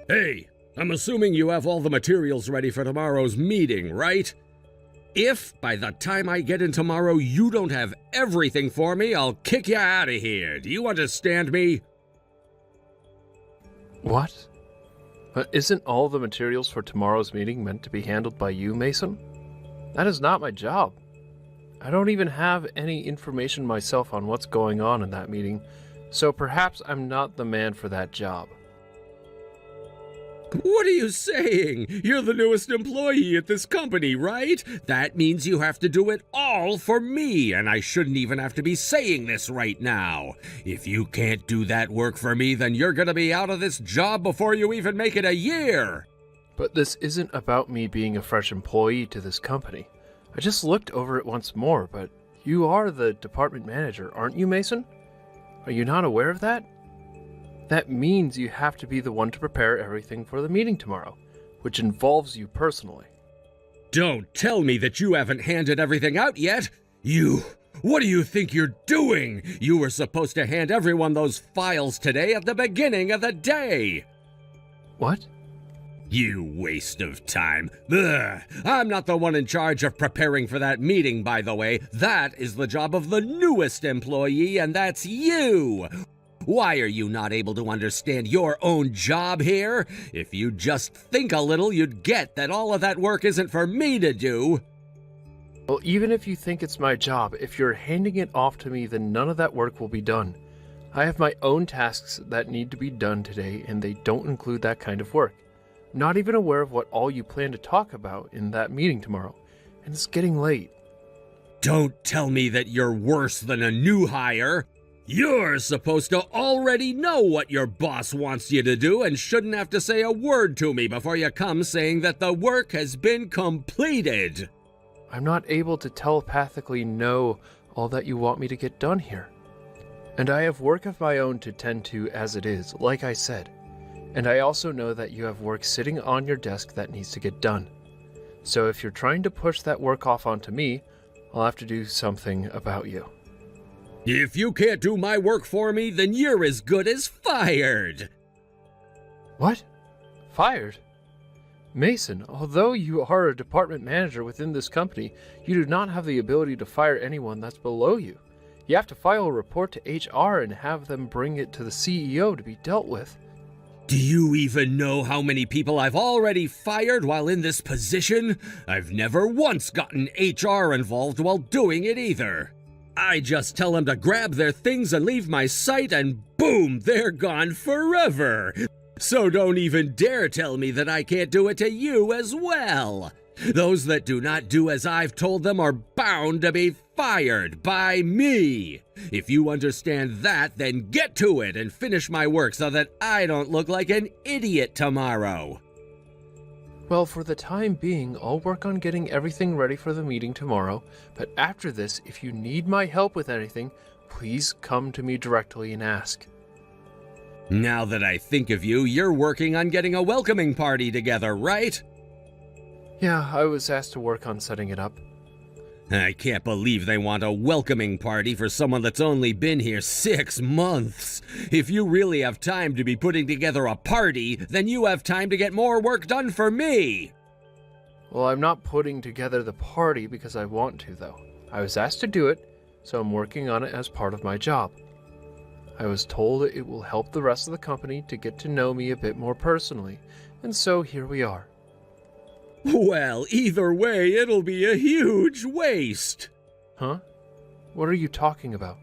Hey, I'm assuming you have all the materials ready for tomorrow's meeting, right? If, by the time I get in tomorrow, you don't have everything for me, I'll kick you out of here. Do you understand me? What? But isn't all the materials for tomorrow's meeting meant to be handled by you, Mason? That is not my job. I don't even have any information myself on what's going on in that meeting, so perhaps I'm not the man for that job. What are you saying? You're the newest employee at this company, right? That means you have to do it all for me, and I shouldn't even have to be saying this right now. If you can't do that work for me, then you're gonna be out of this job before you even make it a year. But this isn't about me being a fresh employee to this company. I just looked over it once more, but you are the department manager, aren't you, Mason? Are you not aware of that? That means you have to be the one to prepare everything for the meeting tomorrow, which involves you personally. Don't tell me that you haven't handed everything out yet. What do you think you're doing? You were supposed to hand everyone those files today at the beginning of the day. What? You waste of time. Ugh. I'm not the one in charge of preparing for that meeting, by the way. That is the job of the newest employee, and that's you. Why are you not able to understand your own job here? If you just think a little, you'd get that all of that work isn't for me to do. Well, even if you think it's my job, if you're handing it off to me, then none of that work will be done. I have my own tasks that need to be done today, and they don't include that kind of work. I'm not even aware of what all you plan to talk about in that meeting tomorrow, and it's getting late. Don't tell me that you're worse than a new hire. You're supposed to already know what your boss wants you to do and shouldn't have to say a word to me before you come saying that the work has been completed. I'm not able to telepathically know all that you want me to get done here. And I have work of my own to tend to as it is, like I said. And I also know that you have work sitting on your desk that needs to get done. So if you're trying to push that work off onto me, I'll have to do something about you. If you can't do my work for me, then you're as good as fired. What? Fired? Mason, although you are a department manager within this company, you do not have the ability to fire anyone that's below you. You have to file a report to HR and have them bring it to the CEO to be dealt with. Do you even know how many people I've already fired while in this position? I've never once gotten HR involved while doing it either. I just tell them to grab their things and leave my site, and boom, they're gone forever. So don't even dare tell me that I can't do it to you as well. Those that do not do as I've told them are bound to be fired by me. If you understand that, then get to it and finish my work so that I don't look like an idiot tomorrow. Well, for the time being, I'll work on getting everything ready for the meeting tomorrow, but after this, if you need my help with anything, please come to me directly and ask. Now that I think of you, you're working on getting a welcoming party together, right? Yeah, I was asked to work on setting it up. I can't believe they want a welcoming party for someone that's only been here 6 months. If you really have time to be putting together a party, then you have time to get more work done for me. Well, I'm not putting together the party because I want to, though. I was asked to do it, so I'm working on it as part of my job. I was told it will help the rest of the company to get to know me a bit more personally, and so here we are. Well, either way, it'll be a huge waste. Huh? What are you talking about?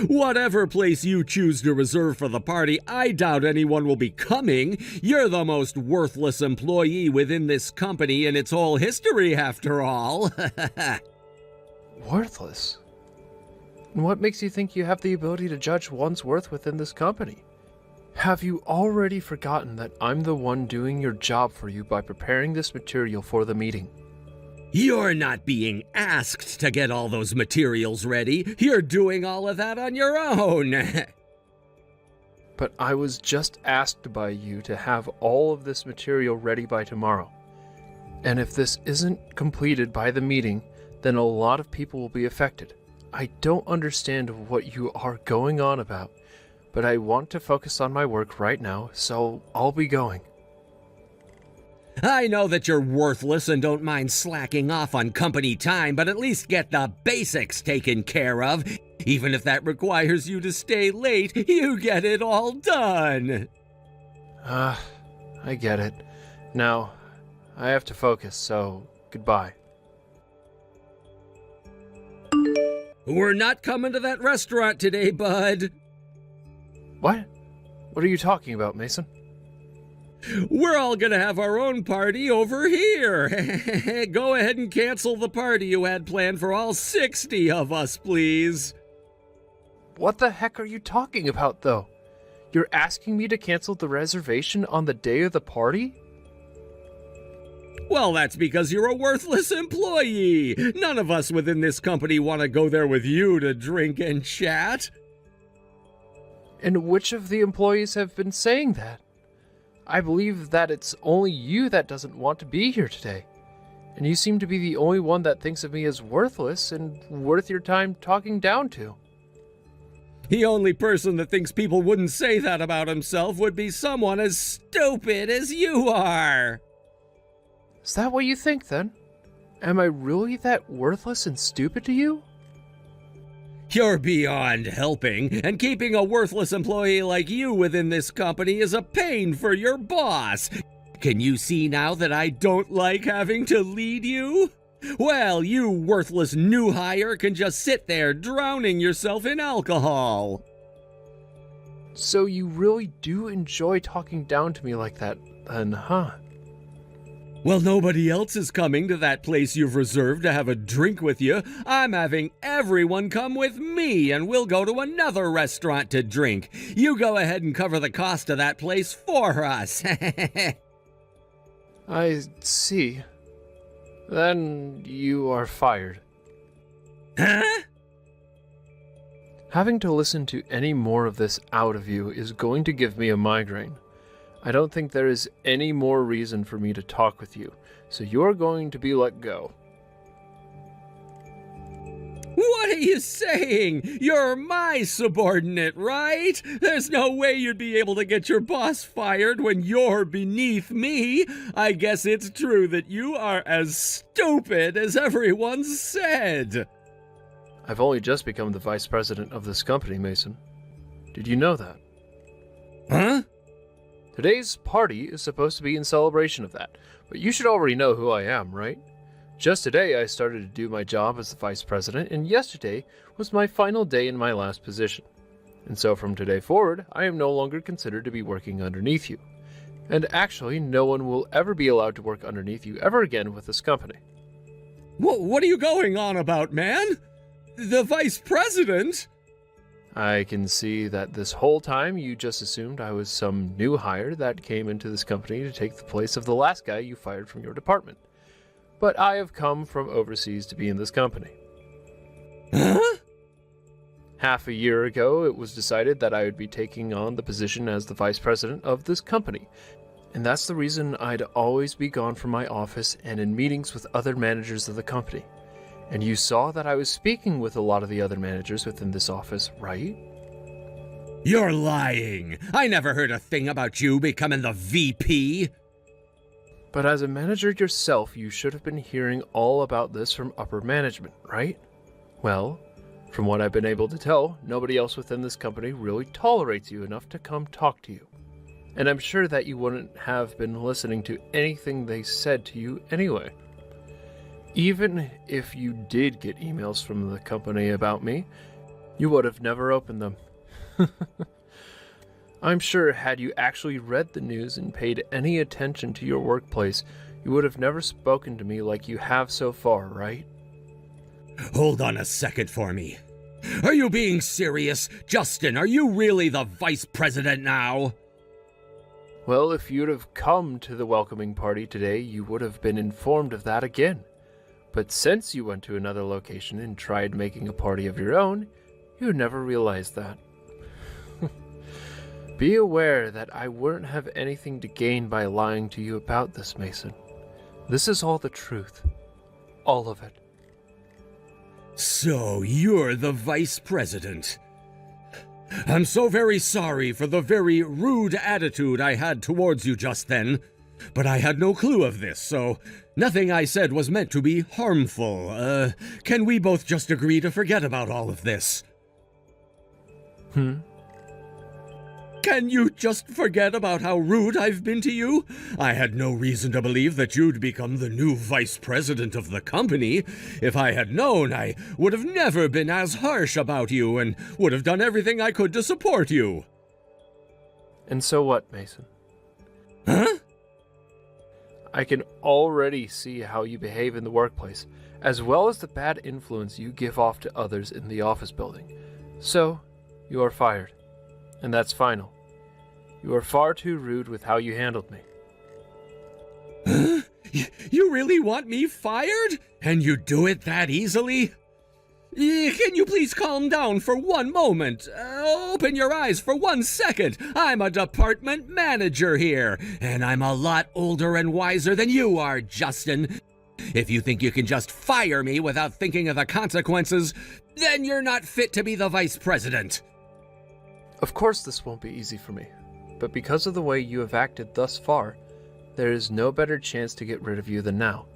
Whatever place you choose to reserve for the party, I doubt anyone will be coming. You're the most worthless employee within this company in its whole history, after all. Worthless? And what makes you think you have the ability to judge one's worth within this company? Have you already forgotten that I'm the one doing your job for you by preparing this material for the meeting? You're not being asked to get all those materials ready. You're doing all of that on your own. But I was just asked by you to have all of this material ready by tomorrow. And if this isn't completed by the meeting, then a lot of people will be affected. I don't understand what you are going on about. but I want to focus on my work right now, so I'll be going. I know that you're worthless and don't mind slacking off on company time, but at least get the basics taken care of. Even if that requires you to stay late, you get it all done. I get it. Now, I have to focus, so goodbye. We're not coming to that restaurant today, bud. What? What are you talking about, Mason? We're all gonna have our own party over here. Go ahead and cancel the party you had planned for all 60 of us, please. What the heck are you talking about, though? You're asking me to cancel the reservation on the day of the party? Well, that's because you're a worthless employee. None of us within this company want to go there with you to drink and chat. And which of the employees have been saying that? I believe that it's only you that doesn't want to be here today. And you seem to be the only one that thinks of me as worthless and worth your time talking down to. The only person that thinks people wouldn't say that about himself would be someone as stupid as you are. Is that what you think, then? Am I really that worthless and stupid to you? You're beyond helping, and keeping a worthless employee like you within this company is a pain for your boss. Can you see now that I don't like having to lead you? Well, you worthless new hire can just sit there drowning yourself in alcohol. So you really do enjoy talking down to me like that, then, huh? Well, nobody else is coming to that place you've reserved to have a drink with you. I'm having everyone come with me, and we'll go to another restaurant to drink. You go ahead and cover the cost of that place for us. I see. Then you are fired. Huh? Having to listen to any more of this out of you is going to give me a migraine. I don't think there is any more reason for me to talk with you, so you're going to be let go. What are you saying? You're my subordinate, right? There's no way you'd be able to get your boss fired when you're beneath me. I guess it's true that you are as stupid as everyone said. I've only just become the vice president of this company, Mason. Did you know that? Huh? Today's party is supposed to be in celebration of that, but you should already know who I am, right? Just today I started to do my job as the vice president, and yesterday was my final day in my last position. And so from today forward, I am no longer considered to be working underneath you. And actually, no one will ever be allowed to work underneath you ever again with this company. What are you going on about, man? The vice president? I can see that this whole time you just assumed I was some new hire that came into this company to take the place of the last guy you fired from your department. But I have come from overseas to be in this company. Huh? Half a year ago, it was decided that I would be taking on the position as the vice president of this company. And that's the reason I'd always be gone from my office and in meetings with other managers of the company. And you saw that I was speaking with a lot of the other managers within this office, right? You're lying. I never heard a thing about you becoming the VP. But as a manager yourself, you should have been hearing all about this from upper management, right? Well, from what I've been able to tell, nobody else within this company really tolerates you enough to come talk to you. And I'm sure that you wouldn't have been listening to anything they said to you anyway. Even if you did get emails from the company about me, you would have never opened them. I'm sure had you actually read the news and paid any attention to your workplace, you would have never spoken to me like you have so far, right? Hold on a second for me. Are you being serious? Justin, are you really the vice president now? Well, if you'd have come to the welcoming party today, you would have been informed of that again. But since you went to another location and tried making a party of your own, you never realized that. Be aware that I wouldn't have anything to gain by lying to you about this, Mason. This is all the truth. All of it. So you're the vice president. I'm so very sorry for the very rude attitude I had towards you just then, but I had no clue of this, so nothing I said was meant to be harmful. Can we both just agree to forget about all of this? Can you just forget about how rude I've been to you? I had no reason to believe that you'd become the new vice president of the company. If I had known, I would have never been as harsh about you and would have done everything I could to support you. And so what, Mason? Huh? I can already see how you behave in the workplace, as well as the bad influence you give off to others in the office building. So, you are fired. And that's final. You are far too rude with how you handled me. Huh? You really want me fired? And you do it that easily? Can you please calm down for one moment? Open your eyes for 1 second. I'm a department manager here, and I'm a lot older and wiser than you are, Justin. If you think you can just fire me without thinking of the consequences, then you're not fit to be the vice president. Of course this won't be easy for me, but because of the way you have acted thus far, there is no better chance to get rid of you than now.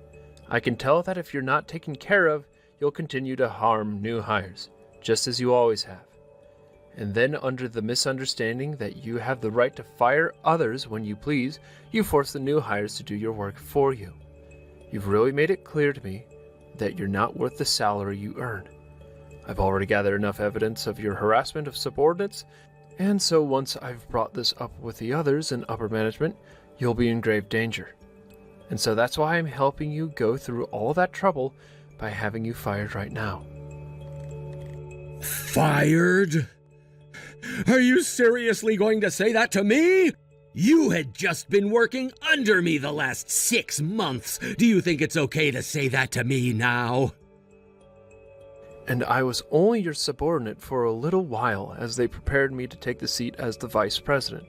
I can tell that if you're not taken care of, you'll continue to harm new hires, just as you always have. And then under the misunderstanding that you have the right to fire others when you please, you force the new hires to do your work for you. You've really made it clear to me that you're not worth the salary you earn. I've already gathered enough evidence of your harassment of subordinates, and so once I've brought this up with the others in upper management, you'll be in grave danger. And so that's why I'm helping you go through all that trouble by having you fired right now. Fired? Are you seriously going to say that to me? You had just been working under me the last 6 months. Do you think it's okay to say that to me now? And I was only your subordinate for a little while as they prepared me to take the seat as the vice president.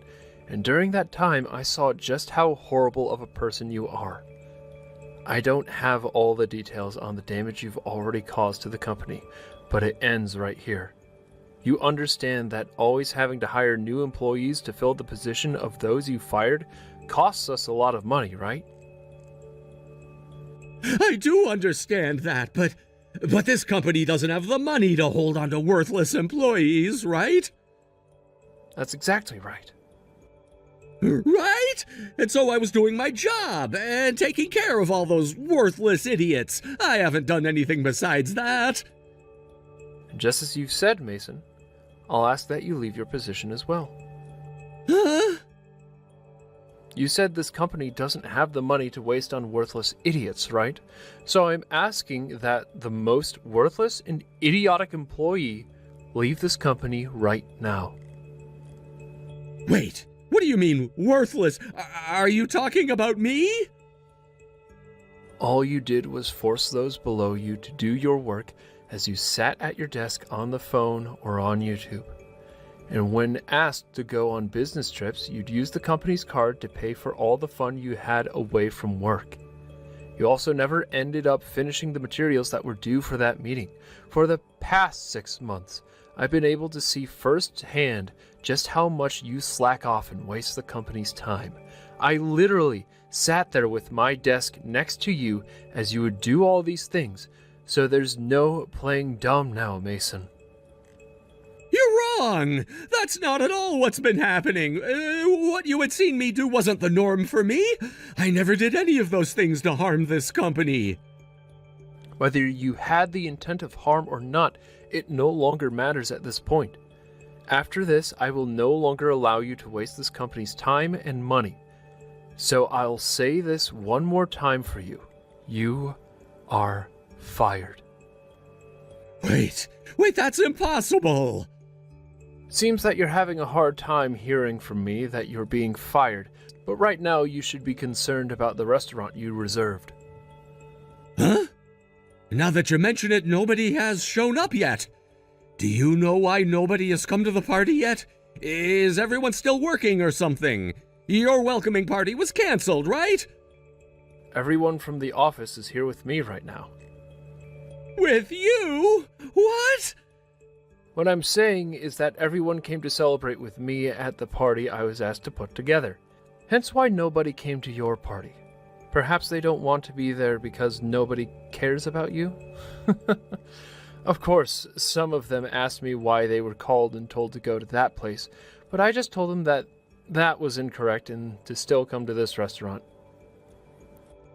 And during that time, I saw just how horrible of a person you are. I don't have all the details on the damage you've already caused to the company, but it ends right here. You understand that always having to hire new employees to fill the position of those you fired costs us a lot of money, right? I do understand that, but this company doesn't have the money to hold on to worthless employees, right? That's exactly right. Right? And so I was doing my job and taking care of all those worthless idiots. I haven't done anything besides that. And just as you've said, Mason, I'll ask that you leave your position as well. Huh? You said this company doesn't have the money to waste on worthless idiots, right? So I'm asking that the most worthless and idiotic employee leave this company right now. Wait, what do you mean, worthless? Are you talking about me? All you did was force those below you to do your work as you sat at your desk on the phone or on YouTube. And when asked to go on business trips, you'd use the company's card to pay for all the fun you had away from work. You also never ended up finishing the materials that were due for that meeting. For the past 6 months, I've been able to see firsthand just how much you slack off and waste the company's time. I literally sat there with my desk next to you as you would do all these things, so there's no playing dumb now, Mason. You're wrong! That's not at all what's been happening. What you had seen me do wasn't the norm for me. I never did any of those things to harm this company. Whether you had the intent of harm or not, it no longer matters at this point. After this, I will no longer allow you to waste this company's time and money. So I'll say this one more time for you. You are fired. Wait, that's impossible! Seems that you're having a hard time hearing from me that you're being fired, but right now you should be concerned about the restaurant you reserved. Huh? Now that you mention it, nobody has shown up yet. Do you know why nobody has come to the party yet? Is everyone still working or something? Your welcoming party was canceled, right? Everyone from the office is here with me right now. With you? What? What I'm saying is that everyone came to celebrate with me at the party I was asked to put together. Hence why nobody came to your party. Perhaps they don't want to be there because nobody cares about you? Of course, some of them asked me why they were called and told to go to that place, but I just told them that that was incorrect and to still come to this restaurant.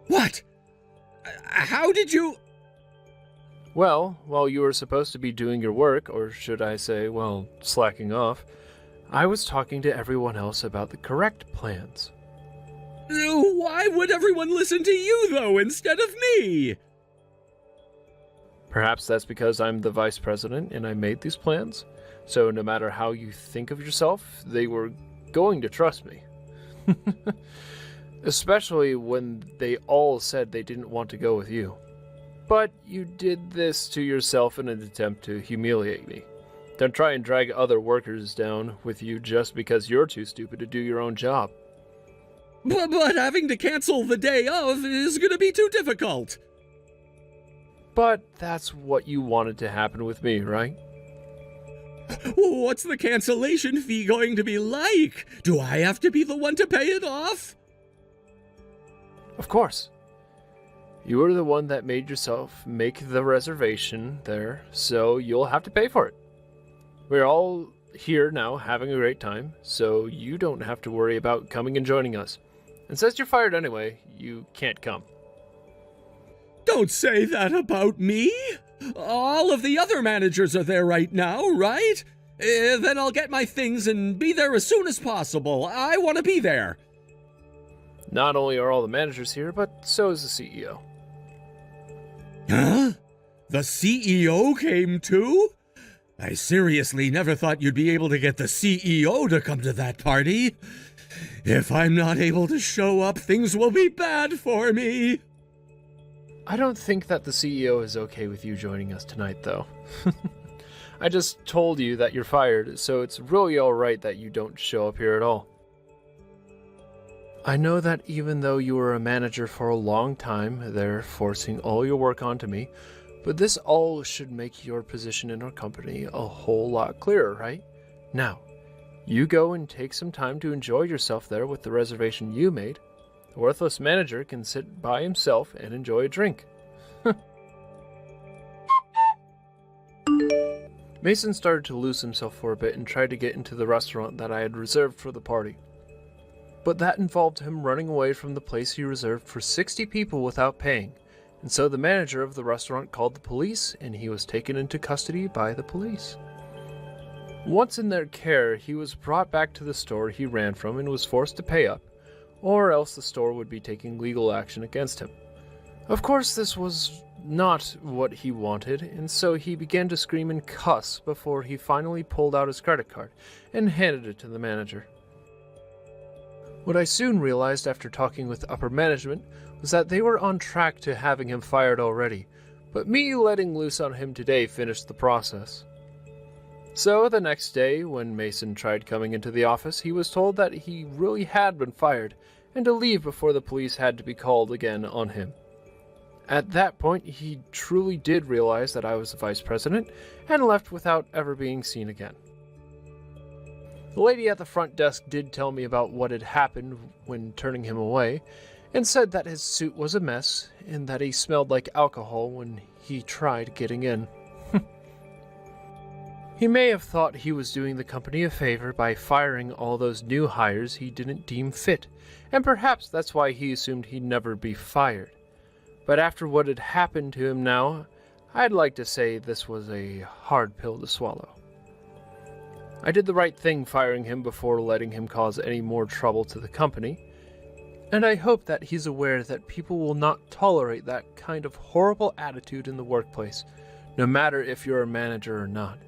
What? How did you... Well, while you were supposed to be doing your work, or should I say, well, slacking off, I was talking to everyone else about the correct plans. Why would everyone listen to you, though, instead of me? Perhaps that's because I'm the vice president and I made these plans. So no matter how you think of yourself, they were going to trust me. Especially when they all said they didn't want to go with you. But you did this to yourself in an attempt to humiliate me. Then try and drag other workers down with you just because you're too stupid to do your own job. But having to cancel the day of is gonna be too difficult. But that's what you wanted to happen with me, right? What's the cancellation fee going to be like? Do I have to be the one to pay it off? Of course. You were the one that made yourself make the reservation there, so you'll have to pay for it. We're all here now having a great time, so you don't have to worry about coming and joining us. And since you're fired anyway, you can't come. Don't say that about me. All of the other managers are there right now, right? Then I'll get my things and be there as soon as possible. I want to be there. Not only are all the managers here, but so is the CEO. Huh? The CEO came too? I seriously never thought you'd be able to get the CEO to come to that party. If I'm not able to show up, things will be bad for me. I don't think that the CEO is okay with you joining us tonight, though. I just told you that you're fired, so it's really alright that you don't show up here at all. I know that even though you were a manager for a long time, they're forcing all your work onto me, but this all should make your position in our company a whole lot clearer, right? Now, you go and take some time to enjoy yourself there with the reservation you made. The worthless manager can sit by himself and enjoy a drink. Mason started to lose himself for a bit and tried to get into the restaurant that I had reserved for the party. But that involved him running away from the place he reserved for 60 people without paying, and so the manager of the restaurant called the police and he was taken into custody by the police. Once in their care, he was brought back to the store he ran from and was forced to pay up, or else the store would be taking legal action against him. Of course, this was not what he wanted, and so he began to scream and cuss before he finally pulled out his credit card and handed it to the manager. What I soon realized after talking with upper management was that they were on track to having him fired already, but me letting loose on him today finished the process. So the next day, when Mason tried coming into the office, he was told that he really had been fired and to leave before the police had to be called again on him. At that point, he truly did realize that I was the vice president and left without ever being seen again. The lady at the front desk did tell me about what had happened when turning him away, and said that his suit was a mess and that he smelled like alcohol when he tried getting in. He may have thought he was doing the company a favor by firing all those new hires he didn't deem fit, and perhaps that's why he assumed he'd never be fired. But after what had happened to him now, I'd like to say this was a hard pill to swallow. I did the right thing firing him before letting him cause any more trouble to the company, and I hope that he's aware that people will not tolerate that kind of horrible attitude in the workplace, no matter if you're a manager or not.